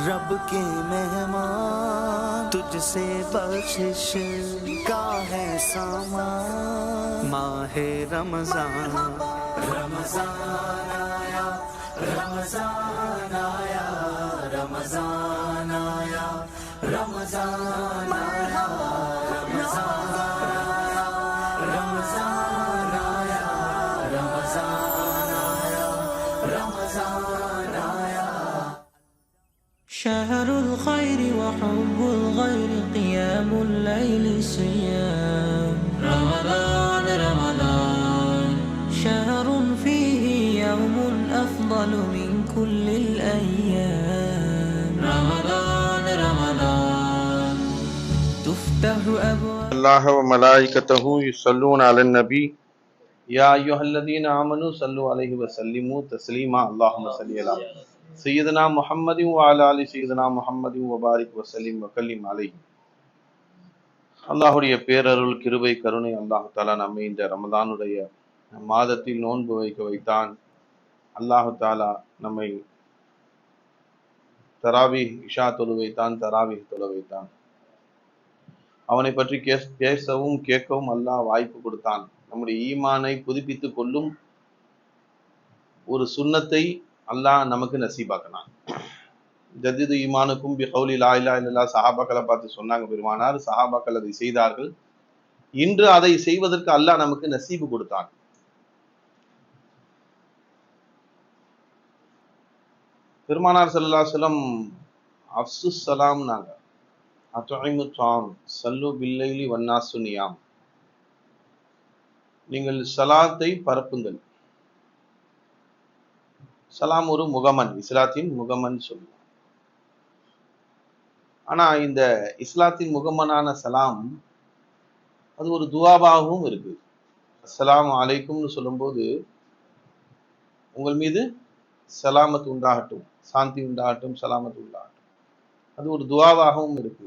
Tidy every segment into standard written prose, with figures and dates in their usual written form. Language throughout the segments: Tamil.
रब के मेहमान तुझसे बख्शिश का है सामान। माहे रमजान रमजान आया, रमजान आया, रमजान आया, रमजान आया, रमजान आया, रमजान आया, रमजान आया, रमजान आया। شهر الخير وحب الغير قيام الليل صيام رمضان رمضان شهر فيه يوم أفضل من كل الأيام رمضان رمضان تفتح أبواب الله وملائكته يصلون على النبي يا أيها الذين آمنوا صلوا عليه وسلموا تسليما اللهم صل على سيدنا محمد وعلى آل سيدنا محمد وبارك وسلم وكلم عليه. அல்லாஹுடைய பேரருள் கிருபை கருணை அல்லாஹு தாலா நம்மை இந்த ரமதானுடைய மாதத்தில் நோன்பு வைக்க வைத்தான். அல்லாஹு தாலா நம்மை தராவி இஷா தொழு வைத்தான், தராவி தொழு வைத்தான். அவனை பற்றி பேசவும் கேட்கவும் அல்லாஹ் வாய்ப்பு கொடுத்தான். நம்முடைய ஈமானை புதுப்பித்துக் கொள்ளும் ஒரு சுன்னத்தை அல்லாஹ் நமக்கு நசீபாக்கினான். ஜதீது ஈமானுக்கும் பிகௌலி லா இலாஹா இல்லல்லாஹ் சஹாபாக்களை பார்த்து சொன்னாங்க பெருமானார். சஹாபாக்கள் அதை செய்தார்கள். இன்று அதை செய்வதற்கு அல்லாஹ் நமக்கு நசீபு கொடுத்தான். பெருமானார் ஸல்லல்லாஹு அலைஹி வஸல்லம் அஃப்ஸுஸ் ஸலாம் நாங்க அத்இமு த்ஆம் ஸல்லு பில்லைலி வன்னாசு நியாம், நீங்கள் சலாத்தை பரப்புங்கள். சலாம் ஒரு முகமன், இஸ்லாத்தின் முகமன் சொல்லுவோம். ஆனா இந்த இஸ்லாத்தின் முகமனான சலாம் அது ஒரு துவாவாகவும் இருக்கு. அஸ்ஸலாமு அலைக்கும்னு சொல்லும்போது உங்கள் மீது சலாமத் உண்டாகட்டும், சாந்தி உண்டாகட்டும், சலாமத் உண்டாகட்டும், அது ஒரு துவாவாகவும் இருக்கு.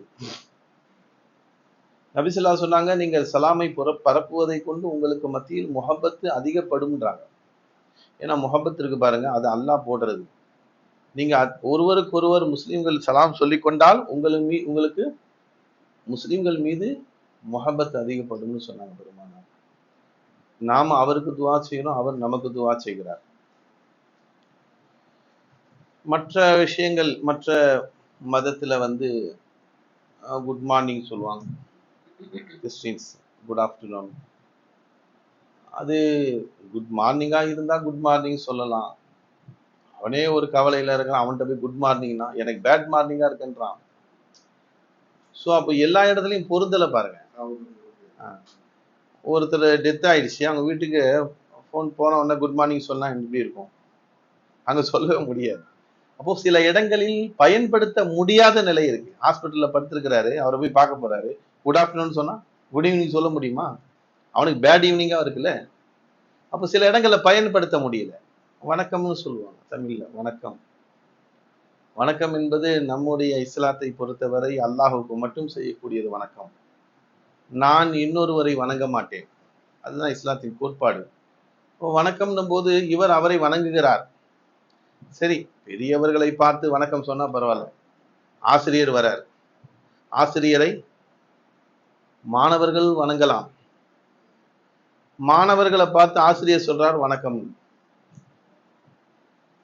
நபி ஸல்லல்லாஹு அலைஹி சொன்னாங்க, நீங்கள் சலாமை பரப்புவதை கொண்டு உங்களுக்கு மத்தியில் முஹப்பத்து அதிகப்படும்ன்றாங்க. ஏன்னா முஹப்பத் இருக்கு பாருங்க, அது அல்லாஹ் போடுறது. நீங்க ஒருவருக்கு ஒருவர் முஸ்லிம்கள் சலாம் சொல்லிக் கொண்டால் உங்களுக்கு முஸ்லிம்கள் மீது முஹப்பத் அதிகப்படும்னு சொன்னாங்க பெருமானார். நாம அவருக்கு துவா செய்யணும், அவர் நமக்கு துவா செய்கிறார். மற்ற விஷயங்கள், மற்ற மதத்துல குட் மார்னிங் சொல்லுவாங்க. Christians good afternoon. அது குட் மார்னிங்கா இருந்தா குட் மார்னிங் சொல்லலாம். அவனே ஒரு கவலையில இருக்கான், அவன்கிட்ட போய் குட் மார்னிங்னா எனக்கு பேட் மார்னிங்கா இருக்குன்றான். ஸோ அப்போ எல்லா இடத்துலையும் பொருந்தலை பாருங்க. ஒருத்தர் டெத் ஆயிடுச்சு, அவங்க வீட்டுக்கு ஃபோன் போன உடனே குட் மார்னிங் சொன்னா எப்படி இருக்கும்? அங்க சொல்லவே முடியாது. அப்போ சில இடங்களில் பயன்படுத்த முடியாத நிலை இருக்கு. ஹாஸ்பிட்டல்ல படுத்திருக்கிறாரு, அவரை போய் பார்க்க போறாரு, குட் ஆஃப்டர்நூன் சொன்னா குட் ஈவினிங் சொல்ல முடியுமா? அவனுக்கு பேட் ஈவினிங்கா இருக்குல்ல. அப்போ சில இடங்கள்ல பயன்படுத்த முடியல. வணக்கம்னு சொல்லுவாங்க தமிழ்ல. வணக்கம், வணக்கம் என்பது நம்முடைய இஸ்லாத்தை பொறுத்தவரை அல்லாஹுக்கு மட்டும் செய்யக்கூடியது வணக்கம். நான் இன்னொருவரை வணங்க மாட்டேன், அதுதான் இஸ்லாத்தின் கோட்பாடு. வணக்கம்னும் போது இவர் அவரை வணங்குகிறார். சரி, பெரியவர்களை பார்த்து வணக்கம் சொன்னா பரவாயில்ல. ஆசிரியர் வரார், ஆசிரியரை மாணவர்கள் வணங்கலாம். மாணவர்களை பார்த்து ஆசிரியர் சொல்றார் வணக்கம்.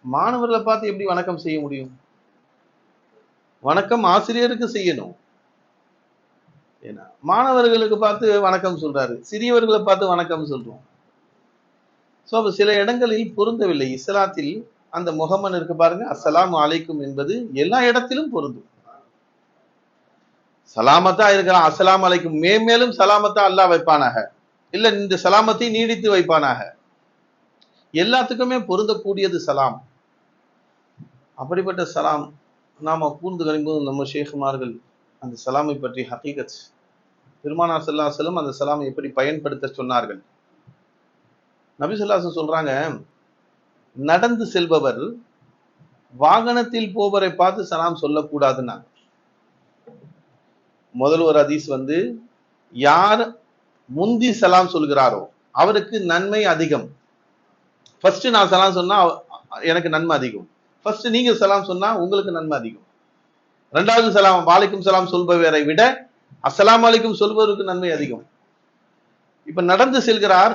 மாணவர்களை பார்த்து எப்படி வணக்கம் செய்ய முடியும்? வணக்கம் ஆசிரியருக்கு செய்யணும். ஏன்னா மாணவர்களுக்கு பார்த்து வணக்கம் சொல்றாரு, சிறியவர்களை பார்த்து வணக்கம் சொல்றோம். ஸோ சில இடங்களில் பொருந்தவில்லை. இஸ்லாத்தில் அந்த முகமன் இருக்கு பாருங்க, அஸ்ஸலாமு அலைக்கும் என்பது எல்லா இடத்திலும் பொருந்தும். சலாமத்தா இருக்கிறான், அஸ்ஸலாமு அலைக்கும், மேலும் சலாமத்தா அல்லாஹ் வைப்பானாக, இல்ல இந்த சலாமத்தை நீடித்து வைப்பானாக. எல்லாத்துக்குமே பொருந்தக்கூடியது சலாம். அப்படிப்பட்ட சலாம் நாம கூர்ந்து கழிம்போது நம்ம ஷேகுமார்கள் அந்த சலாமை பற்றி ஹகீகத் பெருமானார் ஸல்லல்லாஹு அலைஹி வஸல்லம் அந்த சலாமை எப்படி பயன்படுத்த சொன்னார்கள். நபி ஸல்லல்லாஹு அலைஹி வஸல்லம் சொல்றாங்க, நடந்து செல்பவர் வாகனத்தில் போவரை பார்த்து சலாம் சொல்லக்கூடாதுன்னா. முதல் ஒரு ஹதீஸ் யார் முந்தி சலாம் சொல்கிறாரோ அவருக்கு நன்மை அதிகம். ஃபர்ஸ்ட் நான் சலாம் சொன்னா எனக்கு நன்மை அதிகம், ஃபர்ஸ்ட் நீங்க சலாம் சொன்னா உங்களுக்கு நன்மை அதிகம். இரண்டாவது சலாம் வாலைக்கும் சலாம் சொல்பவரை விட அஸ்ஸலாமு அலைக்கும் சொல்பவருக்கு நன்மை அதிகம். இப்ப நடந்து செல்கிறார்,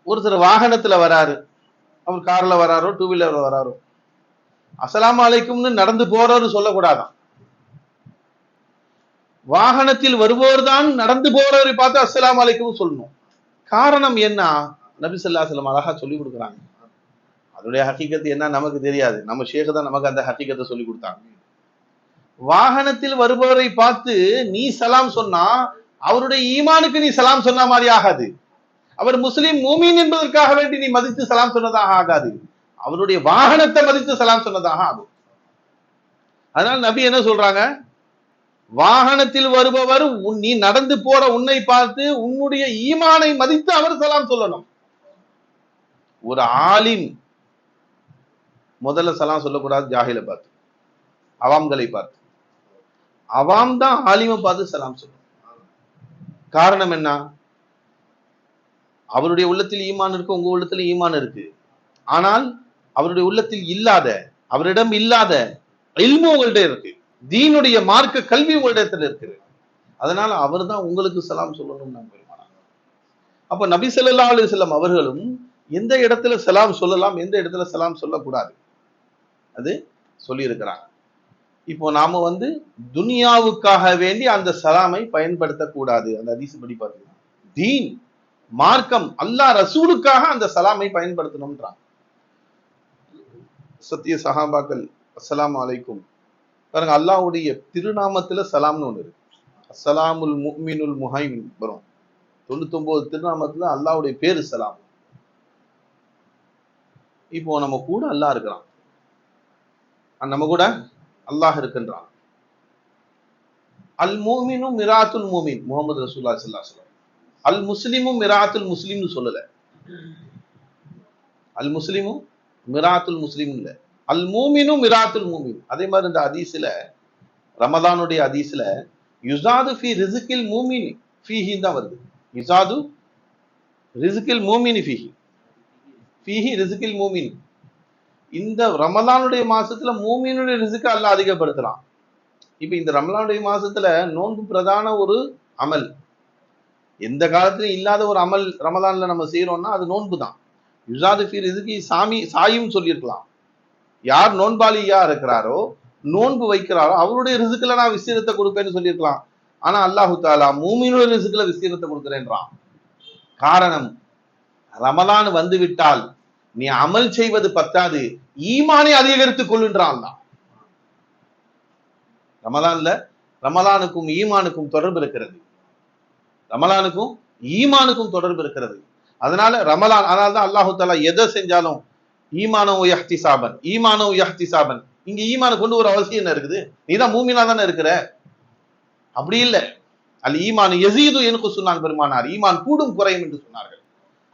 ஒருத்தர் வாகனத்துல வராரு, அவர் கார்ல வராரோ டூ வீலர்ல வராரோ, அஸ்ஸலாமு அலைக்கும்னு நடந்து போறவரு சொல்லக்கூடாதான். வாகனத்தில் வருபவர் தான் நடந்து போறவரை பார்த்து அஸ்ஸலாமு அலைக்கும் சொல்லணும். காரணம் என்ன? நபி ஸல்லல்லாஹு அலைஹி வஸல்லம் அழகா சொல்லி கொடுக்குறாங்க. அதனுடைய ஹக்கீகத்து என்ன நமக்கு தெரியாது, நம்ம ஷேக் தான் நமக்கு அந்த ஹக்கீகத்தை சொல்லி கொடுத்தாங்க. வாகனத்தில் வருபவரை பார்த்து நீ சலாம் சொன்னா அவருடைய ஈமானுக்கு நீ சலாம் சொன்ன மாதிரி ஆகாது. அவர் முஸ்லிம் மூமின் என்பதற்காக வேண்டி நீ மதித்து சலாம் சொன்னதாக ஆகாது. அவருடைய வாகனத்தை மதித்து சலாம் சொன்னதாக ஆகும். அதனால நபி என்ன சொல்றாங்க, வாகனத்தில் வருபவர் நீ நடந்து போற உன்னை பார்த்து உன்னுடைய ஈமானை மதித்து அவர் சலாம் சொல்லணும். ஒரு ஆலிம் முதல்ல சலாம் சொல்லக்கூடாது, ஜாஹிலை பார்த்து, அவாம்களை பார்த்து. அவாம் தான் ஆலிமை பார்த்து சலாம் சொல்லணும். காரணம் என்ன? அவருடைய உள்ளத்தில் ஈமான் இருக்கு, உங்க உள்ளத்தில் ஈமான் இருக்கு. ஆனால் அவருடைய உள்ளத்தில் இல்லாத, அவரிடம் இல்லாத இல்மு உங்கள்கிட்ட இருக்கு, தீனுடைய மார்க்க கல்வி உங்களிடத்தில் இருக்குது. அதனால அவர் தான் உங்களுக்கு சலாம் சொல்லணும். அப்ப நபி ஸல்லல்லாஹு அலைஹி வஸல்லம் அவர்களும் எந்த இடத்துல சலாம் சொல்லலாம், எந்த இடத்துல சலாம் சொல்லக்கூடாது, அது சொல்லி இருக்கிறாங்க. இப்போ நாம துனியாவுக்காக வேண்டி அந்த சலாமை பயன்படுத்தக்கூடாது. அந்த ஹதீஸ் படி பார்த்தீங்கன்னா தீன் மார்க்கம் அல்லாஹ் ரசூலுக்காக அந்த சலாமை பயன்படுத்தணும்ன்றாங்க. சத்திய சஹாபாக்கள் அஸ்ஸலாமு அலைக்கும் பாருங்க, அல்லாஹ்வுடைய திருநாமத்துல சலாம்னு ஒண்ணு இருக்கு. அஸ்ஸலாமுல் முஃமினுல் முஹைமின் வரும். 99 திருநாமத்துல அல்லாஹ்வுடைய பேரு சலாம். இப்போ நம்ம கூட அல்லாஹ் இருக்கிறான், நம்ம கூட அல்லாஹ் இருக்கின்றான். அல் முஃமினு மிராத்துல் முஃமின், முஹம்மது ரசூலுல்லாஹி ஸல்லல்லாஹு அலைஹி வஸல்லம். அல் முஸ்லிமு மிராத்துல் முஸ்லிம்னு சொல்லல, அல் முஸ்லிமு மிராத்துல் முஸ்லிம் இல்ல, அல் மூமினு மிராத்துல் மூமின். அதே மாதிரி இந்த ஹதீஸ்ல, ரமதானுடைய ஹதீஸ்ல யுஸாது ஃபி ரிஸ்கில் மூமின் ஃபீஹி தான் வருது. யுஸாது ரிஸ்கில் மூமின் ஃபீஹி, ஃபீஹி ரிஸ்கில் மூமின். இந்த ரமலானுடைய மாசத்துல மூமினுடைய ரிஸ்க அல்லாஹ் அதிகப்படுத்தலாம். இப்ப இந்த ரமலானுடைய மாசத்துல நோன்பு பிரதான ஒரு அமல், எந்த காலத்திலும் இல்லாத ஒரு அமல் ரமலான்ல நம்ம செய்யறோம்னா அது நோன்பு தான். யுஸாது ஃபி ரிஸ்கி சாயும் சொல்லியிருக்கலாம். யார் நோன்பாளியா இருக்கிறாரோ, நோன்பு வைக்கிறாரோ, அவருடைய ரிஸ்க்ல நான் விஸ்தீரத்தை கொடுப்பேன்னு சொல்லியிருக்கலாம். ஆனா அல்லாஹு தஆலா மூமினுடைய ரிஸ்க்ல விஸ்தீரத்தை கொடுக்கிறேன்றான். காரணம், ரமலான் வந்து விட்டால் நீ அமல் செய்வது பத்தாது, ஈமானை அதிகரித்துக் கொள்ளுன்றான். ரமலான்ல ரமலானுக்கும் ஈமானுக்கும் தொடர்பு இருக்கிறது, ரமலானுக்கும் ஈமானுக்கும் தொடர்பு இருக்கிறது. அதனால ரமலான், அதனால்தான் அல்லாஹு தஆலா எதை செஞ்சாலும் ஈமானோ யஹ்திசாபன், ஈமானோ யஹ்திசாபன். இங்க ஈமான கொண்டு ஒரு அவசியம் என்ன இருக்குது? நீதான் மூமினா தானே இருக்கிற. அப்படி இல்லை, அல் ஈமான் யஸீது என்று சொன்னான் பெருமானார். ஈமான் கூடும் குறையும் என்று சொன்னார்கள்.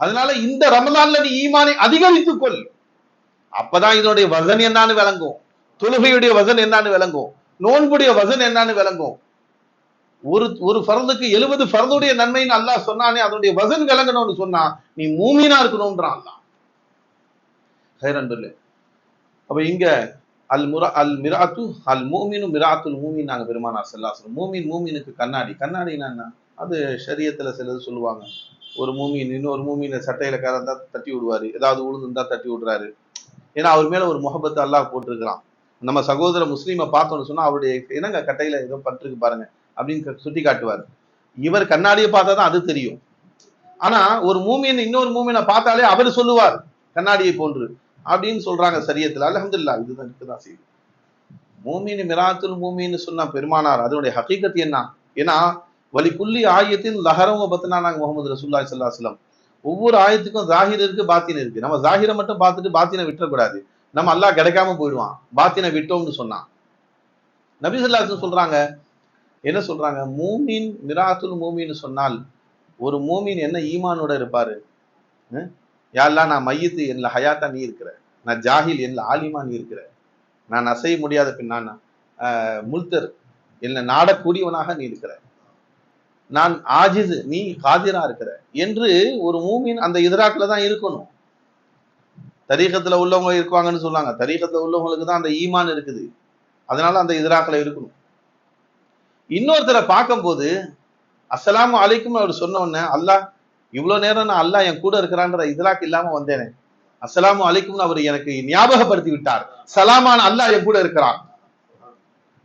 அதனால இந்த ரமலான்ல நீ ஈமானை அதிகரித்துக் கொள். அப்பதான் இதனுடைய வசன் என்னன்னு விளங்கும், தொழுகையுடைய வசன் என்னன்னு விளங்கும், நோன்புடைய வசன் என்னன்னு விளங்கும். ஒரு ஃபர்துக்கு 70 ஃபர்துடைய நன்மைன்னு அல்லாஹ் சொன்னானே, அதனுடைய வசன் விளங்கணும்னு சொன்னா நீ மூமினா இருக்கணும்ன்றான் அல்லாஹ். ஹைரன்பில்லை. அப்ப இங்க அல் மிராத்து அல் மூமினு மிராத்துல் மூமின் நாங்க பெருமானார் ஸல்லல்லாஹு அலைஹி வஸல்லம். மூமின் மூமினுக்கு கண்ணாடி. கண்ணாடினா என்ன? அது ஷரியத்துல சிலது சொல்லுவாங்க. ஒரு மூமின் இன்னொரு மூமினை சட்டையில கறந்தா தட்டி விடுவாரு, ஏதாவது உழுதுந்தா தட்டி விடுறாரு. ஏன்னா அவர் மேல ஒரு முஹப்பத் அல்லாஹ் போட்டிருக்கிறான். நம்ம சகோதர முஸ்லீமை பார்த்தோம்னு சொன்னா அவருடைய என்னங்க கட்டையில ஏதோ பட்டிருக்கு பாருங்க அப்படின்னு சுட்டி காட்டுவார். இவர் கண்ணாடியை பார்த்தா தான் அது தெரியும். ஆனா ஒரு மூமின் இன்னொரு மூமினை பார்த்தாலே அவர் சொல்லுவார் கண்ணாடியை போன்று அப்படின்னு சொல்றாங்க சரியத்துல. அல்ஹம்துலில்லாஹ், இதுதான் இருக்குதான் செய்யுது. மூமின் மிராத்துல் மூமின்னு சொன்னா பெருமானார், அதனுடைய ஹகீகத் என்ன? ஏன்னா வலி குல்லி ஆயத்தின் லஹரம் பத்தினாங்க முஹம்மது ரசூலுல்லாஹி ஸல்லல்லாஹு அலைஹி வஸல்லம். ஒவ்வொரு ஆயத்துக்கும் ஜாஹிர் இருக்கு, பாத்தின் இருக்கு. நம்ம ஜாஹிரை மட்டும் பார்த்துட்டு பாத்தினை விட்டுறக்கூடாது. நம்ம அல்லாஹ் கிடைக்காம போயிடுவான் பாத்தினை விட்டோம்னு சொன்னா. நபி ஸல்லல்லாஹு அலைஹி வஸல்லம் சொல்றாங்க, என்ன சொல்றாங்க? மூமின் மிராத்துல் மூமின்னு சொன்னால் ஒரு மூமின் என்ன ஈமானோட இருப்பாரு? யாரெல்லாம் நான் மையத்து என்ன ஹயாத்தா நீ இருக்கிற, நான் ஜாஹில் என்ன ஆலிமா நீ இருக்கிற, நான் அசைய முடியாத பின்னான் முல்தர் என்ன நாடக்கூடியவனாக நீ இருக்கிற, நான் ஆஜிஸ் நீ காதிரா இருக்கிற என்று ஒரு மூமின் அந்த இதராக்கில் தான் இருக்கணும். தரீகத்துல உள்ளவங்க இருக்குவாங்கன்னு சொன்னாங்க. தரீகத்துல உள்ளவங்களுக்கு தான் அந்த ஈமான் இருக்குது, அதனால அந்த இதராக்கில் இருக்கணும். இன்னொருத்தரை பார்க்கும்போது அஸ்ஸலாமு அலைக்கும் அவர் சொன்ன உடனே அல்லாஹ் இவ்வளவு நேரம் நான் அல்லாஹ் என் கூட இருக்கிறான்ற இதராக்கு இல்லாம வந்தேனே, அஸ்ஸலாமு அலைக்கும் அவர் எனக்கு ஞாபகப்படுத்தி விட்டார், சலாமான அல்லாஹ் என் கூட இருக்கிறான்,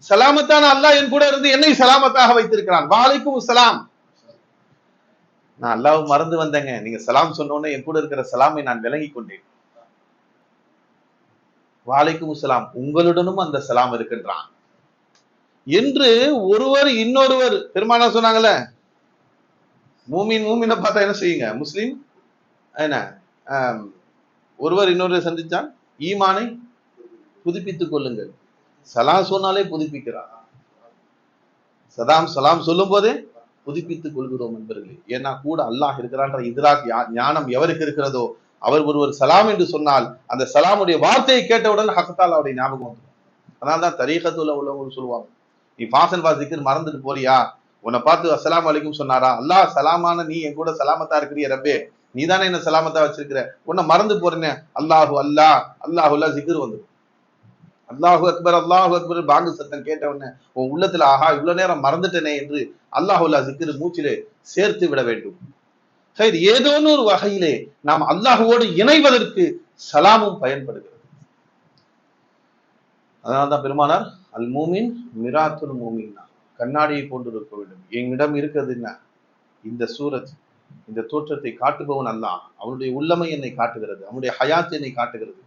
சலாமத்தான அல்லாஹ் என் கூட இருந்து என்னை சலாமத்தாக வைத்திருக்கிறான், வலைக்கும் சலாம். நான் அல்லாஹ் மறந்து வந்தேங்க, நீங்க சலாம் சொன்ன உடனே என் கூட இருக்கிற சலாமை நான் விளங்கி கொண்டேன். வலைக்கும் சலாம், உங்களுடனும் அந்த சலாம் இருக்கின்றான் என்று ஒருவர் இன்னொருவர் பெருமானா சொன்னாங்கல்ல, மூமினை பார்த்தா என்ன செய்யுங்க, முஸ்லிம் என்ன ஒருவர் இன்னொருவர் சந்திச்சால் ஈமானை புதுப்பித்துக் கொள்ளுங்கள். சலாம் சொன்னாலே புதுப்பிக்கிறார், சலாம் சொல்லும் போதே புதுப்பித்துக் கொள்கிறோம் என்பர்களே. ஏன்னா கூட அல்லாஹ் இருக்கிறான்ற இதராக் ஞானம் எவருக்கு இருக்கிறதோ அவர் ஒருவர் சலாம் என்று சொன்னால் அந்த சலாமுடைய வார்த்தையை கேட்டவுடன் ஹக்கத்தால் அவருடைய ஞாபகம் வந்துடும். அதனால்தான் தரீகத்துல உள்ளவங்க சொல்லுவாங்க, நீ ஃபாசல் வாசிக்கு மறந்துட்டு போறியா, உன்னை பார்த்து அஸ்ஸலாமு அலைக்கும் சொன்னாரா, அல்லாஹ் சலாமான நீ என் கூட சலாமத்தா இருக்கிறிய ரப்பே, நீ தானே என்ன சலாமத்தா வச்சிருக்கிற, உன்னை மறந்து போறேன்னு அல்லாஹு அல்லாஹ் அல்லாஹு அல்லா ஜிக்ர் வந்துடும். அல்லாஹு அக்பர் பாங்கு சத்தம் கேட்ட உடனே உன் உள்ளத்துல ஆஹா இவ்வளவு நேரம் மறந்துட்டனே என்று அல்லாஹு அல்லா ஜிக்ர் மூச்சிலே சேர்த்து விட வேண்டும். சரி, ஏதோ ஒரு வகையிலே நாம் அல்லாஹுவோடு இணைவதற்கு சலாமும் பயன்படுகிறது. அதனால்தான் பெருமானார் அல் மூமின் மிராத்துல் மூமின், கண்ணாடியை போன்று இருக்க வேண்டும். என்னிடம் இருக்கிறதுன்னா இந்த சூரத், இந்த தோற்றத்தை காட்டுபவன் அல்லாஹ், அவனுடைய உள்ளமை என்னை காட்டுகிறது, அவனுடைய ஹயாத் என்னை காட்டுகிறது.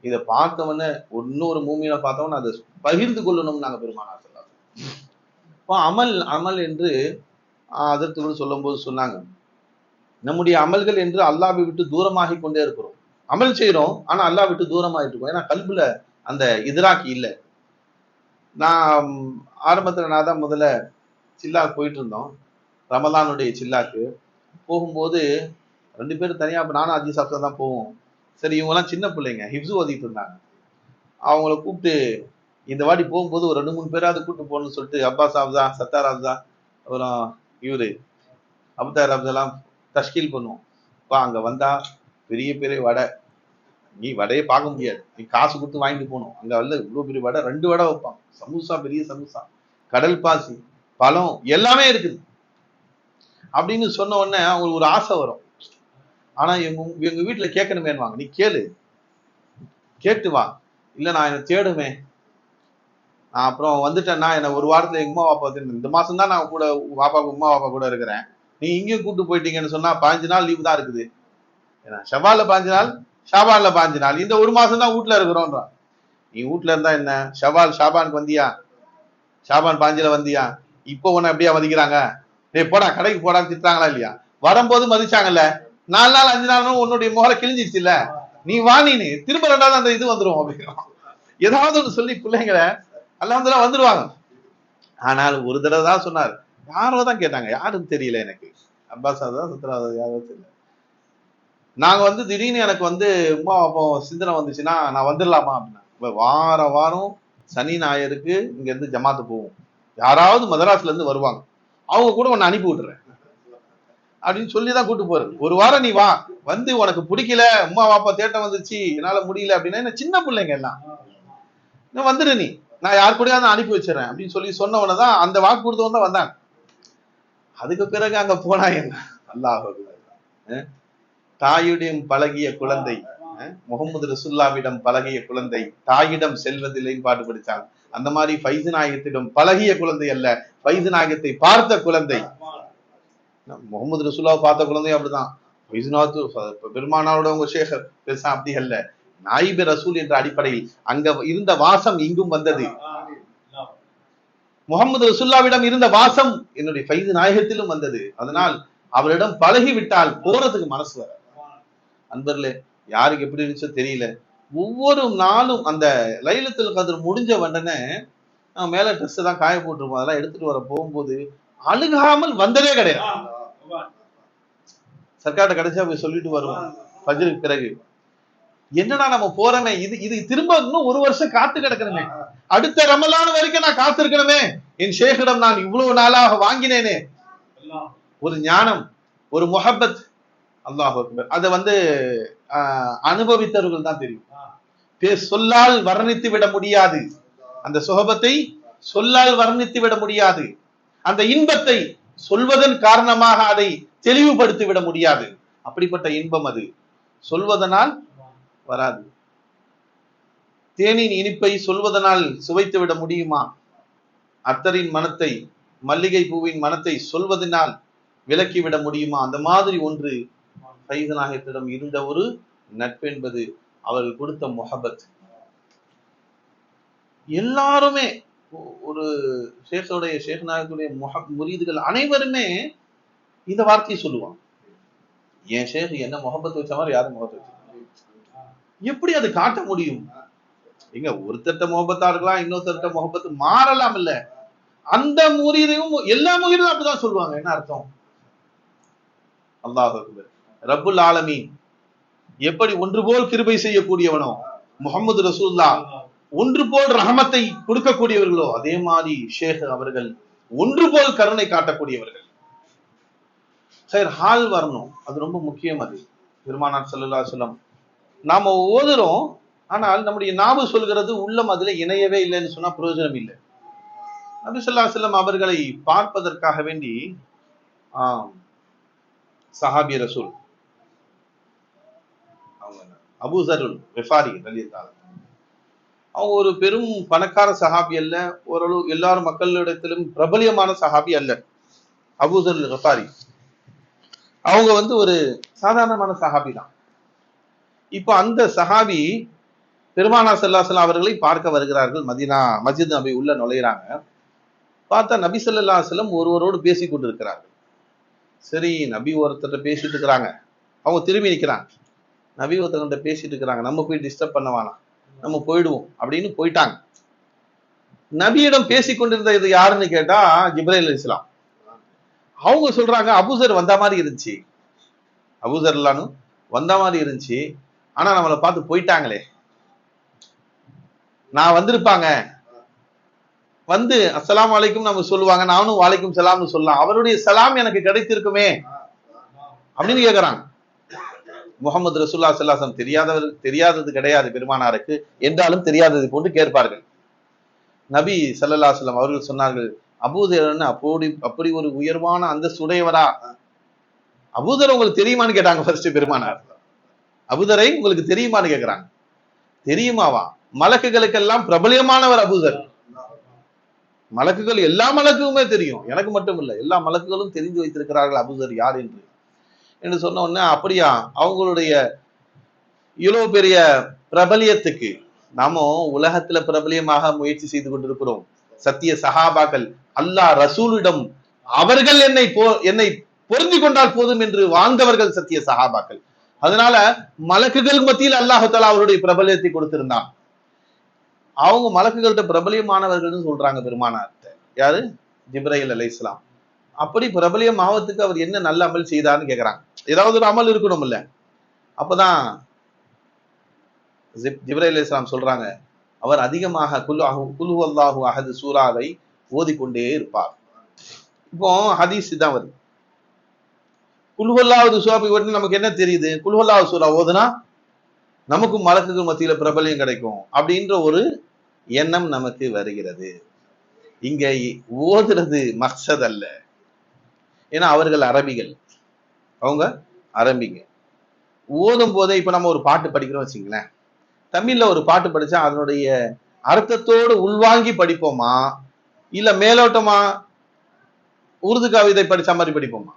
இதை பார்த்தவன இன்னொரு மூமியை பார்த்தவன அதை பகிர்ந்து கொள்ளணும்னு நாங்க பெருமானார் சொல்லாங்க. இப்போ அமல் என்று அதற்கு சொல்லும் போது சொன்னாங்க, நம்முடைய அமல்கள் என்று அல்லாஹ்வை விட்டு தூரமாகி கொண்டே இருக்கிறோம். அமல் செய்யறோம் ஆனா அல்லாஹ் விட்டு தூரமாயிட்டு இருக்கோம். ஏன்னா கல்புல அந்த இதராக்கி இல்லை. நான் ஆரம்பத்துல நான் தான் முதல்ல சில்லாக்கு போயிட்டு இருந்தோம், ரமலானுடைய சில்லாக்கு போகும்போது 2 பேரும் தனியா, நானும் அஜி சாப்தா தான் போவோம். சரி, இவங்கெல்லாம் சின்ன பிள்ளைங்க, ஹிப்ஸு ஓதிட்டு இருந்தாங்க. அவங்கள கூப்பிட்டு இந்த வாட்டி போகும்போது ஒரு 2-3 பேராவது கூப்பிட்டு போகணும்னு சொல்லிட்டு அப்பாஸ் ஆப்தா, சத்தார் ஆப்தா, அப்புறம் இவரு அபுதார் ஆப்தெல்லாம் தஷ்கீல் பண்ணுவோம். அப்பா அங்க வந்தா பெரிய பெரிய வடை, நீ வடையை பார்க்க முடியாது, நீ காசு கொடுத்து வாங்கிட்டு போகணும். அங்க வந்து இவ்வளவு பெரிய வடை, 2 வடை வைப்பான், சமூசா, பெரிய சமூசா, கடல் பாசி, பழம் எல்லாமே இருக்குது அப்படின்னு சொன்ன உடனே அவங்களுக்கு ஒரு ஆசை வரும். ஆனா எங்க வீட்டுல கேட்கணுமேனுவாங்க, நீ கேட்டு வா, இல்ல நான் என்ன தேடுமே, நான் அப்புறம் வந்துட்டேன்னா என்ன ஒரு வாரத்துல எங்க அம்மா பாப்பா, இந்த மாசம் தான் நான் கூட உமா பாப்பா கூட இருக்கிறேன், நீ இங்கேயும் கூப்பிட்டு போயிட்டீங்கன்னு சொன்னா 15 நாள் லீவு தான் இருக்குது. ஏன்னா ஷவால்ல 15 நாள், ஷாபான்ல 15 நாள், இந்த ஒரு மாசம் தான் வீட்டுல இருக்கிறோன்றான். நீ வீட்டுல இருந்தா என்ன, ஷாபானுக்கு வந்தியா, ஷாபான் 15 வந்தியா, இப்போ உன்னை எப்படியா மதிக்கிறாங்க, டேய் போடா கடைக்கு போடான்னு திட்டுறாங்களா இல்லையா? வரும்போது மதிச்சாங்கல்ல, 4 நாள் 5 நாள் உன்னுடைய முகரை கிழிஞ்சிருச்சு இல்ல, நீ வா, நீ திரும்ப 2வது அந்த இது வந்துடும் அப்படின்னு ஏதாவது ஒன்று சொல்லி பிள்ளைங்களை அல்ஹம்துலில்லாஹ் வந்துருவாங்க. ஆனால் ஒரு தடவை தான் சொன்னார், யாரோ தான் கேட்டாங்க, யாருன்னு தெரியல எனக்கு, அப்பாஸ் தான் சுத்தராத யாரோ தெரியல. நாங்க வந்து திடீர்னு எனக்கு வந்து உமா அப்போ சிந்தனை வந்துச்சுன்னா நான் வந்துடலாமா அப்படின்னா, வாரம் சனி ஞாயிறுக்கு இங்க இருந்து ஜமாத்து போவோம், யாராவது மதராஸ்ல இருந்து வருவாங்க, அவங்க கூட உன்னை அனுப்பி விட்டுறேன் அப்படின்னு சொல்லிதான் கூட்டு போறது. ஒரு வாரம் நீ வா, வந்து உனக்கு பிடிக்கல, அம்மா வாப்பா தேட்டம் வந்துருச்சு, என்னால முடியல அப்படின்னா, என்ன சின்ன பிள்ளைங்க எல்லாம், வந்துடு நீ, நான் யாரு கூட அனுப்பி வச்சிடறேன் அப்படின்னு சொல்லி சொன்ன உடனேதான் அந்த வாக்கு கொடுத்தவங்க தான் வந்தாங்க. அதுக்கு பிறகு அங்க போனா என்ன, அல்லாஹ் தாயுடன் பழகிய குழந்தை, முகமது ரசூலுல்லாவிடம் பழகிய குழந்தை தாயிடம் செல்வதில்லைன்னு பாட்டு படிச்சாங்க. அந்த மாதிரி ஃபைசு நாயகத்திடம் பழகிய குழந்தை அல்ல, ஃபைசு நாயகத்தை பார்த்த குழந்தை. முகமது ரசூலுல்லாவை பார்த்த குழந்தை அப்படிதான். பெருமானாரோட உங்க ஷேகர் பெருசா அப்படி அல்ல, நாயிபே ரசூல் என்ற அடிப்படையில் அங்க இருந்த வாசம் இங்கும் வந்தது. முகமது ரசூலுல்லாவிடம் இருந்த வாசம் என்னுடைய ஃபைசு நாயகத்திலும் வந்தது. அதனால் அவரிடம் பழகி விட்டால் போறதுக்கு மனசு வர. அன்பர்களே, யாருக்கு எப்படி இருந்துச்சோ தெரியல, ஒவ்வொரு நாளும் அந்த லைலத்துல் கத்ர் முடிஞ்ச உடனே மேல ட்ரெஸ் தான் காய போட்டிருப்போம், அதெல்லாம் எடுத்துட்டு வர போகும்போது அழுகாமல் வந்ததே கிடையாது. சர்க்கார்ட்ட கடைசியா போய் சொல்லிட்டு வருவோம் ஃபஜ்ருக்கு பிறகு, என்னடா நம்ம போறோமே, இது திரும்ப இன்னும் 1 வருஷம் காத்து கிடக்கணுமே, அடுத்த ரமலான் வரைக்கும் நான் காத்திருக்கணுமே, என் ஷேக்கிடம் நான் இவ்வளவு நாளாக வாங்கினேனே. ஒரு ஞானம், ஒரு முஹப்பத், அல்லாஹ் அக்பர். அதை வந்து அனுபவித்தவர்கள் தான் தெரியும். சொல்லால் வர்ணித்து விட முடியாது, அந்த சுஹபத்தை சொல்லால் வர்ணித்து விட முடியாது. அந்த இன்பத்தை சொல்வதன் காரணமாக அதை தெளிவுபடுத்தி விட முடியாது. அப்படிப்பட்ட இன்பம் அது சொல்வதனால் வராது. தேனின் இனிப்பை சொல்வதனால் சுவைத்து விட முடியுமா? அத்தரின் மனத்தை, மல்லிகை பூவின் மனத்தை சொல்வதனால் விலக்கிவிட முடியுமா? அந்த மாதிரி ஒன்று ஃபைஸ் நாயகத்திடம் இருந்த ஒரு நட்பு என்பது அவர்கள் கொடுத்த முஹப்பத். எல்லாருமே ஒரு ஷேக் நாயகத்துடைய முரீதுகள் அனைவருமே இந்த வார்த்தையை சொல்லுவாங்க. என் ஷேக் என்ன முஹப்பத் வச்ச மாதிரி யாரும் முகப்பத் வச்ச எப்படி அது காட்ட முடியும்? எங்க ஒருத்தட்ட முகப்பத்தா இருக்கலாம், இன்னொருத்தட்ட முகப்பத்து மாறலாம். இல்ல, அந்த முரீதையும் எல்லா முரீதும் அப்படிதான் சொல்லுவாங்க. என்ன அர்த்தம்? அல்லாஹ் அக்பர். ரப்புல் ஆலமீன் எப்படி ஒன்று போல் கிருபை செய்யக்கூடியவனோ, முஹம்மது ரசூலுல்லாஹ் ஒன்று போல் ரஹமத்தை கொடுக்கக்கூடியவர்களோ, அதே மாதிரி ஷேக் அவர்கள் ஒன்று போல் கருணை காட்டக்கூடியவர்கள். சரி, ஹால் வரணும், அது ரொம்ப முக்கியம். அது பெருமானார் ஸல்லல்லாஹு அலைஹி வஸல்லம் நாம ஓதுறோம், ஆனால் நம்முடைய நாவு சொல்கிறது உள்ளம் அதுல இணையவே இல்லைன்னு சொன்னா பிரயோஜனம் இல்லை. நபி ஸல்லல்லாஹு அலைஹி வஸல்லம் அவர்களை பார்ப்பதற்காக வேண்டி சஹாபி ரசூல் அபூ ஸர்ருல் கிஃபாரி ரலியல்லாஹு அன்ஹு, அவங்க ஒரு பெரும் பணக்கார சஹாபி அல்ல, ஓரளவு எல்லாரும் மக்களிடத்திலும் பிரபலியமான சஹாபி அல்ல. அபூ ஸர்ருல் கிஃபாரி அவங்க ஒரு சாதாரணமான சஹாபி தான். இப்போ அந்த சஹாபி பெருமானார் ஸல்லல்லாஹு அலைஹி வஸல்லம் அவர்களை பார்க்க வருகிறார்கள். மதீனா மஸ்ஜித் நபி உள்ள நுழையிறாங்க. பார்த்தா நபி ஸல்லல்லாஹு அலைஹி வஸல்லம் ஒருவரோடு பேசி கொண்டிருக்கிறார்கள். சரி, நபி ஒருத்தர் பேசிட்டு இருக்கிறாங்க, அவங்க திரும்பி நிற்கிறாங்க. நபி ஒருத்தர்கிட்ட பேசிட்டு இருக்கிறாங்க, நம்ம போய் டிஸ்டர்ப் பண்ண வேணாம், நம்ம போயிடுவோம் அப்படின்னு போயிட்டாங்க. நபியிடம் பேசி கொண்டிருந்த இது யாருன்னு கேட்டா ஜிப்ரைல் அலைஹிஸ்ஸலாம். அவங்க சொல்றாங்க, அபூசர் வந்த மாதிரி இருந்துச்சு, அபூசர் இல்லான்னு வந்த மாதிரி இருந்துச்சு, ஆனா நம்மளை பார்த்து போயிட்டாங்களே, நான் வந்திருப்பாங்க வந்து அஸ்ஸலாமு அலைக்கும் நம்ம சொல்லுவாங்க, நானும் வாலைக்கும் சலாம்னு சொல்லலாம், அவருடைய சலாம் எனக்கு கிடைத்திருக்குமே அப்படின்னு கேட்கிறாங்க. முஹம்மது ரசூலுல்லாஹி ஸல்லல்லாஹு அலைஹி வஸல்லம் தெரியாதது கிடையாது பெருமானாருக்கு, என்றாலும் தெரியாதது போன்று கேட்பார்கள். நபி ஸல்லல்லாஹு அலைஹி வஸல்லம் அவர்கள் சொன்னார்கள், அபூதர் அப்படி ஒரு உயர்வான அந்தஸ்து உடையவரா? அபூதர் உங்களுக்கு தெரியுமான்னு கேட்டாங்க. ஃபர்ஸ்ட் பெருமானார், அபூதரை உங்களுக்கு தெரியுமான்னு கேட்கிறாங்க. தெரியுமாவா? மலக்குகளுக்கெல்லாம் பிரபலியமானவர் அபூதர். மலக்குகள் எல்லா மலக்குமே தெரியும், எனக்கு மட்டும் இல்லை, எல்லா மலக்குகளும் தெரிந்து வைத்திருக்கிறார்கள் அபூதர் யார் என்று சொன்ன உடனே, அப்படியா? அவங்களுடைய இவ்வளவு பெரிய பிரபலியத்துக்கு நாம உலகத்துல பிரபலியமாக முயற்சி செய்து கொண்டிருக்கிறோம். சத்திய சஹாபாக்கள் அல்லாஹ் ரசூலிடம் அவர்கள் என்னை பொருந்தி கொண்டால் போதும் என்று வாழ்ந்தவர்கள் சத்திய சஹாபாக்கள். அதனால மலக்குகள் மத்தியில் அல்லாஹ் தஆலா அவருடைய பிரபலியத்தை கொடுத்திருந்தான். அவங்க மலக்குகள்கிட்ட பிரபலியமானவர்கள்னு சொல்றாங்க பெருமானார்ட்ட. யாரு? ஜிப்ரைல் அலைஹிஸ்ஸலாம். அப்படி பிரபலியம் ஆவத்துக்கு அவர் என்ன நல்ல அமல் செய்தார்னு கேட்கிறாங்க. ஏதாவது ஒரு அமல் இருக்கணும் இல்ல? அப்பதான் ஜிப்ரைல் அலைஹிஸ்ஸலாம் சொல்றாங்க, அவர் அதிகமாக குல் ஹுவல்லாஹு அஹத் சூராவை ஓதிக்கொண்டே இருப்பார். இப்போ ஹதீஸ் தான் வருது, குல் ஹுவல்லாஹு சூரா நமக்கு என்ன தெரியுது? குல் ஹுவல்லாஹு சூரா ஓதுனா நமக்கும் மலக்குகள் மத்தியில பிரபலியம் கிடைக்கும் அப்படின்ற ஒரு எண்ணம் நமக்கு வருகிறது. இங்க ஓதுறது மக்சத் அல்ல, ஏன்னா அவர்கள் அரபிகள், அவங்க அரபிங்க. ஓதும் போதே இப்ப நம்ம ஒரு பாட்டு படிக்கிறோம் வச்சுங்களேன், தமிழ்ல ஒரு பாட்டு படிச்சா அதனுடைய அர்த்தத்தோடு உள்வாங்கி படிப்போமா, இல்ல மேலோட்டமா உருது கவிதை படிச்ச மாதிரி படிப்போமா?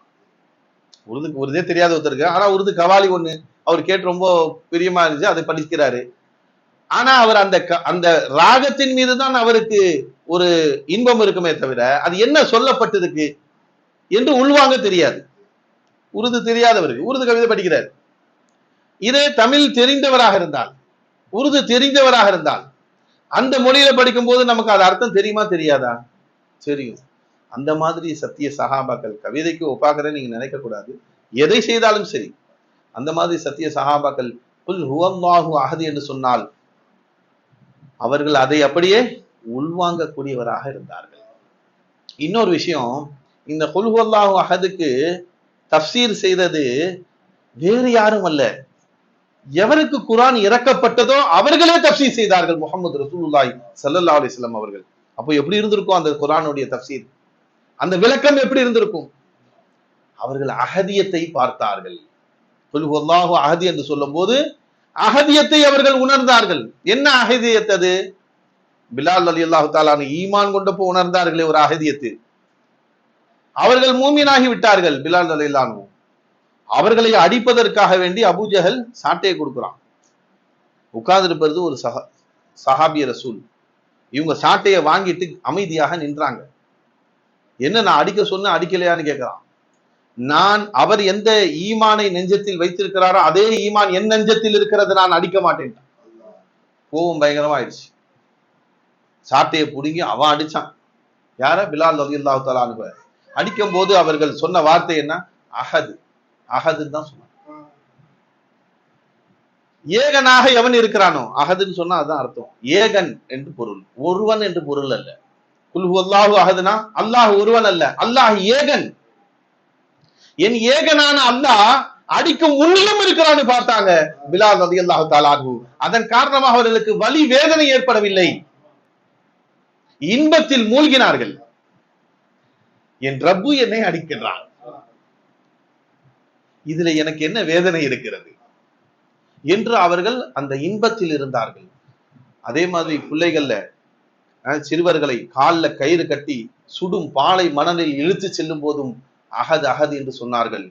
உருதே தெரியாத ஒருத்தருக்கு, ஆனா உருது கவாலி ஒண்ணு அவர் கேட்டு ரொம்ப பிரியமா இருந்துச்சு, அதை படிக்கிறாரு. ஆனா அவர் அந்த ராகத்தின் மீதுதான் அவருக்கு ஒரு இன்பம் இருக்குமே தவிர அது என்ன சொல்லப்பட்டிருக்கு என்று உள்வாங்க தெரியாது. உருது தெரியாதவருக்கு உருது கவிதை படிக்கிறார். இதே தமிழ் தெரிந்தவராக இருந்தால், உருது தெரிந்தவராக இருந்தால், அந்த மொழியில படிக்கும் போது நமக்கு அது அர்த்தம் தெரியுமா தெரியாதா? தெரியும். அந்த மாதிரி சத்திய சஹாபாக்கள் கவிதைக்கு ஒப்பாக்குறேன்னு நீங்க நினைக்க கூடாது. எதை செய்தாலும் சரி, அந்த மாதிரி சத்திய சஹாபாக்கள் குல் ஹுவல்லாஹு அஹத் என்று சொன்னால் அவர்கள் அதை அப்படியே உள்வாங்கக்கூடியவராக இருந்தார்கள். இன்னொரு விஷயம், இந்த குல் ஹுவல்லாஹு அஹதுக்கு தஃப்சீர் செய்தது வேறு யாரும் அல்ல, எவருக்கு குர்ஆன் இறக்கப்பட்டதோ அவர்களே தஃப்சீர் செய்தார்கள், முஹம்மது ரசூலுல்லாஹி ஸல்லல்லாஹு அலைஹி வஸல்லம் அவர்கள். அப்போ எப்படி இருந்திருக்கும் அந்த குர்ஆனுடைய தஃப்சீர்? அந்த விளக்கம் எப்படி இருந்திருக்கும்? அவர்கள் அஹதியத்தை பார்த்தார்கள். குல்ஹுவல்லாஹு அஹதி என்று சொல்லும் போது அஹதியத்தை அவர்கள் உணர்ந்தார்கள். என்ன அஹதியத் அது? பிலால் ரலியல்லாஹு தஆலா ஈமான் கொண்டப்போ உணர்ந்தார்களே ஒரு அஹதியத்து. அவர்கள் மூமினாகி விட்டார்கள். பிலால் ரலியல்லாஹு அன்ஹு அவர்களை அடிப்பதற்காக வேண்டி அபூஜஹல் சாட்டையை கொடுக்கிறான். உட்கார்ந்திருப்பது ஒரு சஹாபிய ரசூல். இவங்க சாட்டையை வாங்கிட்டு அமைதியாக நின்றாங்க. என்ன, நான் அடிக்க சொன்ன அடிக்கலையான்னு கேட்கிறான். நான் அவர் எந்த ஈமானை நெஞ்சத்தில் வைத்திருக்கிறாரோ அதே ஈமான் என் நெஞ்சத்தில் இருக்கிறது, நான் அடிக்க மாட்டேன். கோபம் பயங்கரமா ஆயிடுச்சு. சாட்டையை புடுங்கி அவன் அடிச்சான். யார? பிலால் ரலியல்லாஹு தஆலா அன்ஹு. அடிக்கும் போது அவர்கள் சொன்ன வார்த்தை என்ன? அஹது. அஹதுன்னு தான் சொன்னாங்க. ஏகனாக எவன் இருக்கிறானோ, அஹதுன்னு சொன்னா அதுதான் அர்த்தம். ஏகன் என்று பொருள், ஒருவன் என்று பொருள் அல்ல. குல் ஹுவல்லாஹு அஹதுனா அல்லாஹ் ஒருவன் அல்ல, அல்லாஹ் ஏகன். என் ஏகனான அல்லாஹ் அடிக்கும் உன்னிலும் இருக்கிறான்னு பார்த்தாங்க பிலால் ரலியல்லாஹு தஆலா அன்ஹு. அதன் காரணமாக அவர்களுக்கு வலி வேதனை ஏற்படவில்லை, இன்பத்தில் மூழ்கினார்கள். என் ரப்பு என்னை அடிக்கின்றான், இதுல எனக்கு என்ன வேதனை இருக்கிறது என்று அவர்கள் அந்த இன்பத்தில் இருந்தார்கள். அதே மாதிரி பிள்ளைகள்ல சிறுவர்களை காலில் கயிறு கட்டி சுடும் பாலை மணலில் இழுத்து செல்லும் போதும் அஹது அஹது என்று சொன்னார்கள்.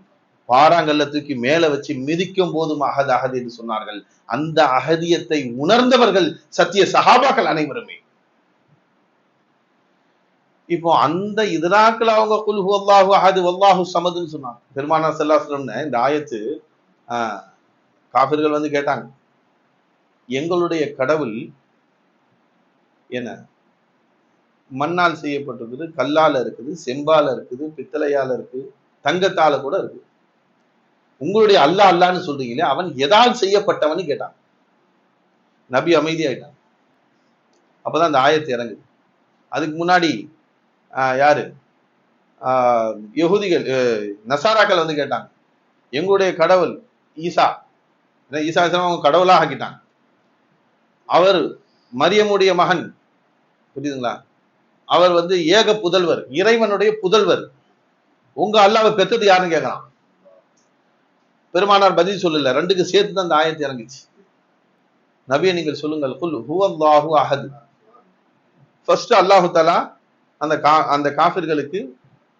பாறாங்கல்ல தூக்கி மேல வச்சு மிதிக்கும் போதும் அஹது அஹது என்று சொன்னார்கள். அந்த அஹதியத்தை உணர்ந்தவர்கள் சத்திய சஹாபாக்கள் அனைவருமே. இப்போ அந்த இதராக்கள் அவங்க குல் ஹுவல்லாஹு அஹது வல்லாஹு ஸமதுன்னு சொன்னாங்க. பெருமானார் ஸல்லல்லாஹு அலைஹி வஸல்லம் இந்த ஆயத்து காஃபிர்கள் வந்து கேட்டாங்க, எங்களுடைய கடவுள் என்ன மண்ணால் செய்யப்பட்டிருக்குது, கல்லால இருக்குது, செம்பால இருக்குது, பித்தளையால இருக்கு, தங்கத்தால கூட இருக்கு. உங்களுடைய அல்லாஹ் அல்லான்னு சொல்றீங்களே, அவன் எதால் செய்யப்பட்டவன்னு கேட்டான். நபி அமைதியாயிட்டான். அப்பதான் அந்த ஆயத்து இறங்குது. அதுக்கு முன்னாடி யாரு யஹூதிகள் நசாராக்கள் வந்து கேட்டாங்க, எங்களுடைய கடவுள் ஈசா, ஈசா அவங்க கடவுளாக ஆக்கிட்டாங்க, அவர் மரியமுடைய மகன், புரியுதுங்களா, அவர் வந்து ஏக புதல்வர், இறைவனுடைய புதல்வர், உங்க அல்லாஹ்வை பெற்றது யாருன்னு கேட்கலாம். பெருமானார் பதில் சொல்லல, ரெண்டுக்கு சேர்த்து தான் அந்த ஆயத்து இறங்குச்சு. நபியை நீங்கள் சொல்லுங்கள், குல் ஹுவல்லாஹு அஹது. ஃபர்ஸ்ட் அல்லாஹு தஆலா அந்த காஃபிர்களுக்கு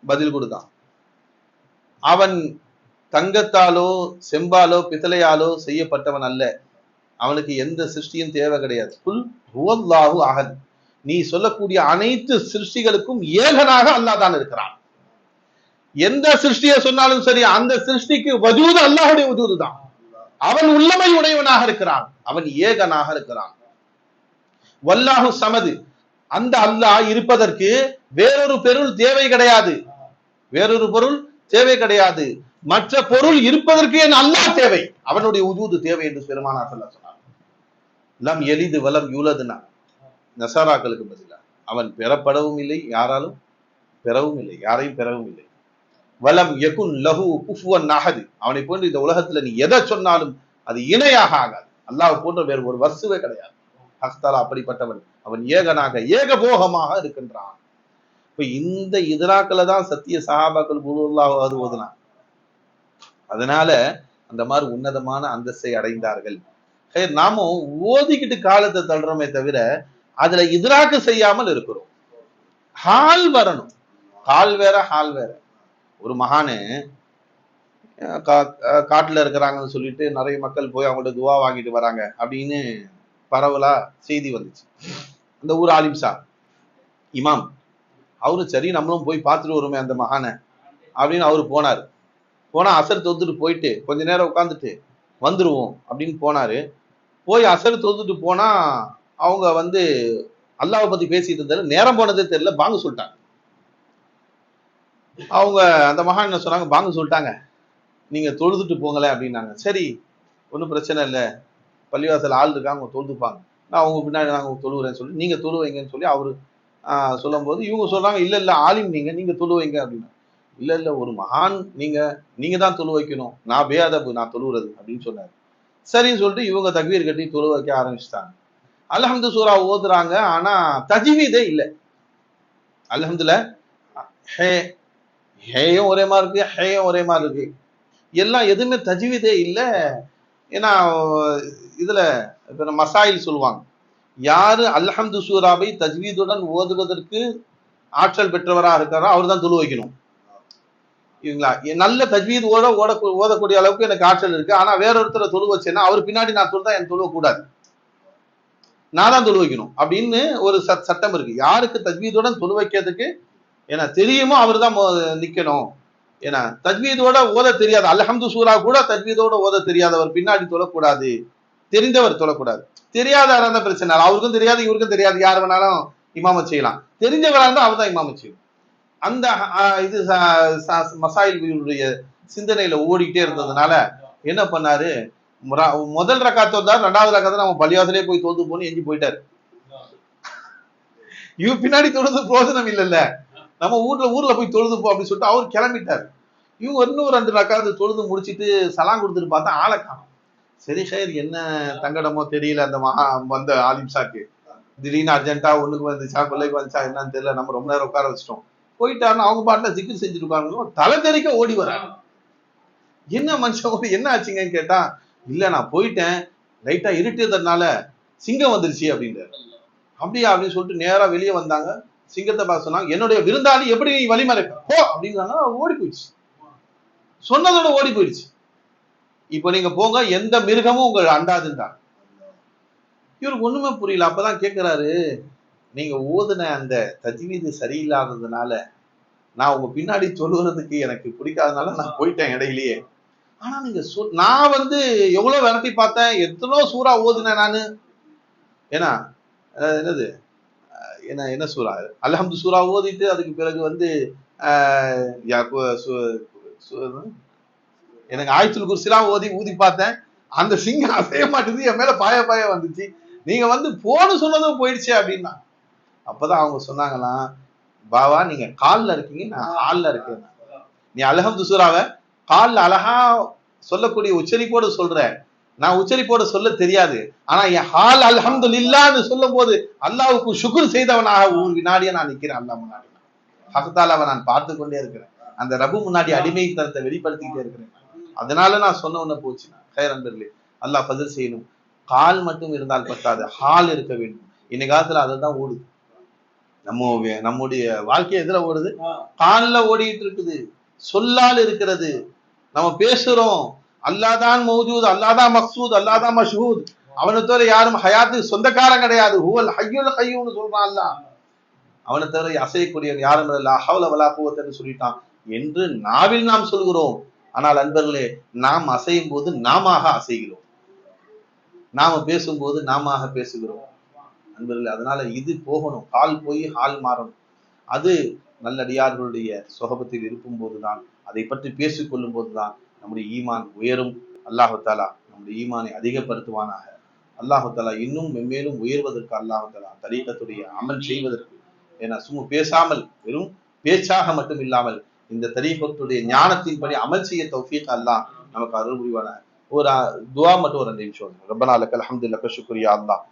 பதில் கொடுத்தான். அவன் தங்கத்தாலோ செம்பாலோ பித்தளையாலோ செய்யப்பட்டவன் அல்ல, அவனுக்கு எந்த சிருஷ்டியும் தேவை கிடையாது. குல் ஹுவல்லாஹு அஹத். நீ சொல்லக்கூடிய அனைத்து சிருஷ்டிகளுக்கும் ஏகனாக அல்லாஹ் தான் இருக்கிறான். எந்த சிருஷ்டியை சொன்னாலும் சரி, அந்த சிருஷ்டிக்கு வஜூது அல்லாஹுடைய வஜூது தான். அவன் உள்ளமை உடையவனாக இருக்கிறான், அவன் ஏகனாக இருக்கிறான். வல்லாஹு ஸமது. அந்த அல்லாஹ் இருப்பதற்கு வேறொரு பொருள் தேவை கிடையாது, வேறொரு பொருள் தேவை கிடையாது. மற்ற பொருள் இருப்பதற்கு என் அல்லாஹ் தேவை, அவனுடைய வஜூது தேவை என்று பெருமானார் ஸல்லல்லாஹு அலைஹி வஸல்லம். லம் யலிது வலம் யூலதுனா நசாராக்களுக்கு பதிலா அவன் பெறப்படவும் இல்லை, யாராலும் பெறவும் இல்லை, யாரையும் பெறவும் இல்லை. வலம் யகுன் லஹு குஃபுவன் அஹத். அவனை போன்று இந்த உலகத்துல நீ எதை சொன்னாலும் அது இணையாக ஆகாது. அல்லாஹ் போன்ற வேறு ஒரு வஸ்துவே கிடையாது. அல்லாஹ் அப்படிப்பட்டவன், அவன் ஏகனாக ஏகபோகமாக இருக்கின்றான். இப்ப இந்த இதராக்களை தான் சத்திய சஹாபாக்கள் குருல்லாஹு ஓதுனான். அதனால அந்த மாதிரி உன்னதமான அந்தஸ்தை அடைந்தார்கள். நாமும் ஓதிக்கிட்டு காலத்தை தள்ளுறோமே தவிர அதுல இதராக்கு செய்யாமல் இருக்கிறோம். ஹால் வரணும், ஹால் வேற ஹால் வேற. ஒரு மகானு காட்டுல இருக்கிறாங்கன்னு சொல்லிட்டு நிறைய மக்கள் போய் அவங்கள்ட்ட துவா வாங்கிட்டு வராங்க அப்படின்னு பரவலா செய்தி வந்துச்சு. அந்த ஊர் ஆலிம் சார் இமாம், அவரு சரி நம்மளும் போய் பார்த்துட்டு வருமே அந்த மகானை அப்படின்னு அவரு போனாரு. போனா அசர் தொந்துட்டு போயிட்டு கொஞ்ச நேரம் உட்காந்துட்டு வந்துருவோம் அப்படின்னு போனாரு. போய் அசர் தொந்துட்டு போனா அவங்க வந்து அல்லாஹ்வை பத்தி பேசிட்டு இருந்தாரு. நேரம் போனதே தெரியல, பாங்கு சொல்லிட்டாங்க. அவங்க அந்த மகான் என்ன சொன்னாங்க, பாங்கு சொல்லிட்டாங்க, நீங்க தொழுதுட்டு போங்களேன் அப்படின்னாங்க. சரி ஒன்றும் பிரச்சனை இல்லை, பள்ளிவாசல் ஆள் இருக்காங்க, அவங்க தொழுதுப்பாங்க, நான் அவங்க பின்னாடி நாங்கள் தொழுவுறேன்னு சொல்லி நீங்க தொழுவைங்கன்னு சொல்லி அவரு சொல்லும் போது இவங்க சொல்றாங்க, இல்ல இல்ல ஆலிம் நீங்க தொழுவைங்க அப்படின்னா. இல்ல இல்ல ஒரு மகான், நீங்க தான் தொழு வைக்கணும், நான் பேதபு, நான் தொழுவுறது அப்படின்னு சொன்னாரு. சரின்னு சொல்லிட்டு இவங்க தக்பீர் கட்டி தொழு வைக்க ஆரம்பிச்சிட்டாங்க. அல்ஹம்து சூரா ஓதுறாங்க, ஆனா தஜ்வீதே இல்லை. அல்ஹம்துல ஹே, ஹேயும் ஒரே மாதிரி இருக்கு, ஹேயும் ஒரே மாதிரி இருக்கு. எல்லாம் எதுவுமே தஜ்வீதே இல்லை. ஏன்னா இதுல இப்ப மசாயில் சொல்லுவாங்க, யாரு அல்ஹம்து சூராவை தஜ்வீதுடன் ஓதுவதற்கு ஆற்றல் பெற்றவராக இருக்காரோ அவர் தான் தொழு வைக்கணும். இல்லைங்களா? நல்ல தஜ்வீத் ஓதக்கூடிய அளவுக்கு எனக்கு ஆற்றல் இருக்கு. ஆனா வேற ஒருத்தரை தொழு வச்சேன்னா அவர் பின்னாடி நான் தொழுதா என் தொழுவ கூடாது, நான் தான் தொழு வைக்கணும் அப்படின்னு ஒரு சட்டம் இருக்கு. யாருக்கு தஜ்வீதுடன் தொழு வைக்கிறதுக்கு ஏன்னா தெரியுமோ அவர் தான் நிக்கணும். ஏன்னா தஜ்வீதோட ஓத தெரியாது, அல்ஹம்து சூரா கூட தஜ்வீதோட ஓத தெரியாதவர் பின்னாடி தொழக்கூடாது, தெரிந்தவர் தொழக்கூடாது. தெரியாத அந்த பிரச்சனை, அவருக்கும் தெரியாது இவருக்கும் தெரியாது, யார் வேணாலும் இமாமத் செய்யலாம். தெரிஞ்சவராக இருந்தால் அவர் தான் இமாமத் செய்யணும். அந்த இது மசாயிலுடைய சிந்தனையில ஓடிக்கிட்டே இருந்ததுனால என்ன பண்ணாரு, முதல் ரக்காத்து வந்தார், ரெண்டாவது ரக்காத்து நம்ம பள்ளிவாசலே போய் தோத்து போன்னு எஞ்சி போயிட்டாரு. இவ பின்னாடி தொழுது பிரோஜனம் இல்லைல்ல, நம்ம ஊர்ல போய் தொழுது போ அப்படின்னு சொல்லிட்டு அவர் கிளம்பிட்டாரு. இவங்க இன்னும் 2 ரக்காத்து தொழுது முடிச்சிட்டு சலாம் கொடுத்துட்டு பார்த்தா ஆளை காணும். சரி ஷேர் என்ன தங்கடமோ தெரியல அந்த வந்த ஆலிம்சாக்கு, திடீர்னு அர்ஜென்ட்டா ஒண்ணுக்கு வந்துச்சா கொள்ளைக்கு வந்துச்சா என்னன்னு தெரியல, நம்ம ரொம்ப நேரம் உட்கார வச்சிட்டோம். போயிட்டாருன்னு அவங்க பாட்டுல ஜிக்ர் செஞ்சுட்டு இருக்காங்க. தலை தெறிக்க ஓடி வராங்க. என்ன மனுஷன் என்ன ஆச்சுங்கன்னு கேட்டா, இல்ல நான் போயிட்டேன், லைட்டா இருட்டுறதுனால சிங்கம் வந்துருச்சு அப்படின்றாரு. அப்படியா அப்படின்னு சொல்லிட்டு நேரா வெளியே வந்தாங்க. சிங்கத்தை பார்த்து சொன்னாங்க, என்னுடைய விருந்தாளி எப்படி நீ வழிமறைக்க போ அப்படின்னாங்க. ஓடி போயிடுச்சு, சொன்னதோட ஓடி போயிடுச்சு. இப்ப நீங்க போங்க, எந்த மிருகமும் உங்க அண்டாதுன்றாங்க. இவருக்கு ஒண்ணுமே புரியல. அப்பதான் கேட்கிறாரு, நீங்க ஓதுன அந்த தஜ்வீது சரியில்லாததுனால நான் உங்க பின்னாடி சொல்லுறதுக்கு எனக்கு பிடிக்காதனால நான் போயிட்டேன் இடையிலேயே. ஆனா நீங்க நான் எவ்வளவு விரட்டி பார்த்தேன், எத்தனோ சூறா ஓதுனேன் நானு. ஏன்னா என்னது என்ன சூறா, அல்ஹம்து சூறா ஓதிட்டு அதுக்கு பிறகு எனக்கு ஆயத்துல் குர்சிலாம் ஊதி பார்த்தேன். அந்த சிங்கம் அசைய மாட்டேது, என் மேல பாய வந்துச்சு. நீங்க போன்னு சொன்னதும் போயிடுச்சு அப்படின்னா. அப்பதான் அவங்க சொன்னாங்களாம், பாவா நீங்க கால்ல இருக்கீங்க, நான் ஹால்ல இருக்கேன். நீ அல்ஹம்து சூறாவை கால்ல அழகா சொல்லக்கூடிய உச்சரிப்போடு சொல்ற, நான் உச்சரிப்போட சொல்ல தெரியாது. ஆனா என் ஹால் அல்ஹம்துலில்லாஹ்னு சொல்லும் போது அல்லாஹ்வுக்கு ஷுக்ர் செய்தவனாக ஒரு வினாடியா நான் நிக்கிறேன். அல்லாஹ் முன்னாடி ஹக்தாலாவை நான் பார்த்து கொண்டே இருக்கிறேன். அந்த ரப்பு முன்னாடி அடிமை தரத்தை வெளிப்படுத்திக்கிட்டே இருக்கிறேன். அதனால நான் சொன்ன ஒண்ணு போச்சு. ஹைர் அன்பர்களே, அல்லாஹ் பதில் செய்யணும். கால் மட்டும் இருந்தால் பத்தாது, ஹால் இருக்க வேண்டும். இன்னைக்கு காலத்துல அதுதான் ஓடுது. நம்முடைய வாழ்க்கை எதுல ஓடுது? கால்ல ஓடிட்டு இருக்குது, சொல்லால் இருக்கிறது. நம்ம பேசுறோம், அல்லாதான் மௌஜூத், அல்லாதான் மக்சூத், அல்லாதான் மஷ்ஹூத், அவனை தவிர யாரும் ஹயாத்துக்கு சொந்தக்காரன் கிடையாது. ஹுவல் ஹய்யுல் கய்யூம்னு சொல்றான் அல்லாஹ். அவனை தவிர அசையக்கூடிய யாரும் இல்ல, ஹவ்ல வலா குவத்தன்னு சொல்லிட்டான் என்று நாவில் நாம் சொல்கிறோம். ஆனால் அன்பர்களே, நாம் அசையும் போது நாம அசைகிறோம், நாம பேசும்போது நாம பேசுகிறோம் அன்பர்களே. அதனால இது போகணும், கால் போய் ஹால் மாறணும். அது நல்லடியார்களுடைய சொஹபத்தில் இருக்கும் போதுதான், அதை பற்றி பேசிக் கொள்ளும் போதுதான் நம்முடைய ஈமான் உயரும். அல்லாஹு தாலா நம்முடைய ஈமானை அதிகப்படுத்துவானாக. அல்லாஹு தாலா இன்னும் மென்மேலும் உயர்வதற்கு, அல்லாஹு தாலா தரீகத்துடைய அமல் செய்வதற்கு, ஏன்னா சும்மா பேசாமல் வெறும் பேச்சாக மட்டும் இல்லாமல் இந்த தரீகத்துடைய ஞானத்தின்படி அமல் செய்ய தௌஃபீக் அல்லாஹ் நமக்கு அருள் புரிவானாக. ஒரு துவா மட்டும் ஒரு 2 நிமிஷம். ரப்பனா லக்கல் ஹம்து லக்க ஷுக்ரியா அல்லாஹ்.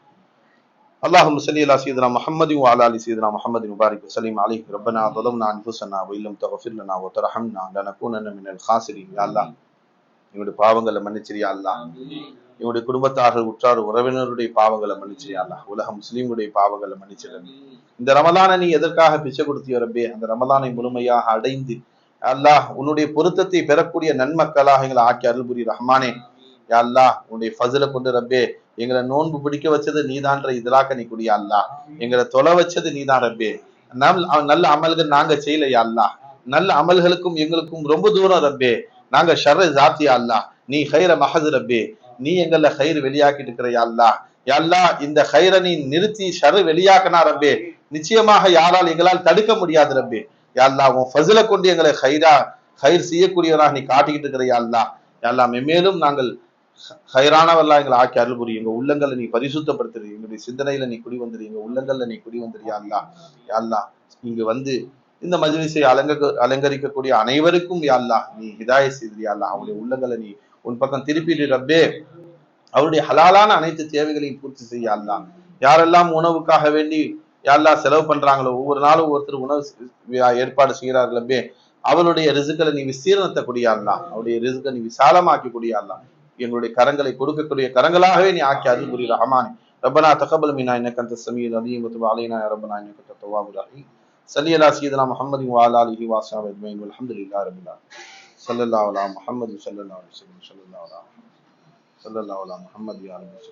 اللهم صل على سيدنا محمد وعلى ال سيدنا محمد وبارك وسلم عليه. ربنا ظلمنا انفسنا وان لم تغفر لنا وترحمنا لنكونن من الخاسرين. யா அல்லாஹ், எங்களுடைய பாவங்களை மன்னிச்சிரியா அல்லாஹ். எங்களுடைய குடும்பத்தார்கள் உற்றார் உறவினருடைய பாவங்களை மன்னிச்சிரியா அல்லாஹ். உலக முஸ்லீம்களுடைய பாவங்களை மன்னிச்சிரு. இந்த ரமலானை நீ எதற்காக பிச்சை கொடுத்தியோ ரப்பே, அந்த ரமலானை முழுமையாக அடைந்து அல்லாஹ் உன்னுடைய பொருத்தத்தை பெறக்கூடிய நன்மக்களாக எங்களை ஆக்கி அருள் புரி ரஹ்மானே. யா அல்லாஹ், உன்னுடைய ஃபஸல கொண்டு ரப்பே எங்களை நோன்பு பிடிக்க வச்சது நீதான்ற இதலாக்க நீ குடியா அல்லாஹ். எங்களை தொலை வச்சது நீதான் ரப்பே. நல்ல அமல்கள் நாங்க செய்யல யா அல்லாஹ். நல்ல அமல்களுக்கும் எங்களுக்கும் ரொம்ப தூரம் ரப்பே. நாங்க ஷர்ர ஜாத்தியா அல்லாஹ், நீ ஹைர மஹது ரப்பே. நீ எங்கள ஹைர் வெளியாக்கிட்டு இருக்கிற யா அல்லாஹ். யா அல்லாஹ், இந்த ஹைரை நீ நிறுத்தி ஷர்ர வெளியாக்கினா ரப்பே, நிச்சயமாக யாரால் எங்களால் தடுக்க முடியாது ரப்பே. யா அல்லாஹ், உன் ஃபஸல கொண்டு எங்களை ஹைர் செய்யக்கூடியவராக நீ காட்டிக்கிட்டு இருக்கிற யா அல்லாஹ். யா அல்லாஹ், மேலும் நாங்கள் ஹைரானவல்லா எங்களை ஆக்கி அருள் புரி. எங்க உள்ளங்களை நீ பரிசுத்தப்படுத்துரு, எங்களுடைய சிந்தனையில நீ குடி வந்துரு, எங்க உள்ளங்கள்ல நீ குடி வந்துரு யா அல்லாஹ். யா அல்லாஹ், இங்க இந்த மஜ்லிஸை அலங்கரிக்கக்கூடிய அனைவருக்கும் யா அல்லாஹ் நீ ஹிதாயத் செய்து யா அல்லாஹ். அவருடைய உள்ளங்களை நீ உன் பக்கம் திருப்பிடு ரப்பே. அவருடைய ஹலாலான அனைத்து தேவைகளையும் பூர்த்தி செய்ய அல்லாஹ். யாரெல்லாம் உணவுக்காக வேண்டி யாரெல்லாம் செலவு பண்றாங்களோ, ஒவ்வொரு நாளும் ஒருத்தர் உணவு ஏற்பாடு செய்கிறார்களே, அவளுடைய ரிசுக்களை நீ விஸ்தீரணத்தை கூடியாடலாம், அவருடைய ரிசுக்கை நீ விசாலமாக்கி கூடியாடலாம். எங்களுடைய கரங்களை கொடுக்கக்கூடிய கரங்களாகவே நீ ஆக்கி அருள் புரி ரஹ்மானே. ரப்பனா தகப்பல் மின்னா இன்னக அன்த ஸமீஉல் அலீம் வதுப் அலைனா யா ரப்பனா இன்னக அன்தத் தவ்வாபுர் ரஹீம். ஸல்லி அலா சய்யிதினா முஹம்மதின் வ அலா ஆலிஹி வ ஸஹ்பிஹி அஜ்மஈன் வல்ஹம்துலில்லாஹி ரப்பில் ஆலமீன். ஸல்லல்லாஹு அலா முஹம்மது ஸல்லல்லாஹு அலைஹி வஸல்லம் ஸல்லல்லாஹு அலா முஹம்மது யா ரப்பி.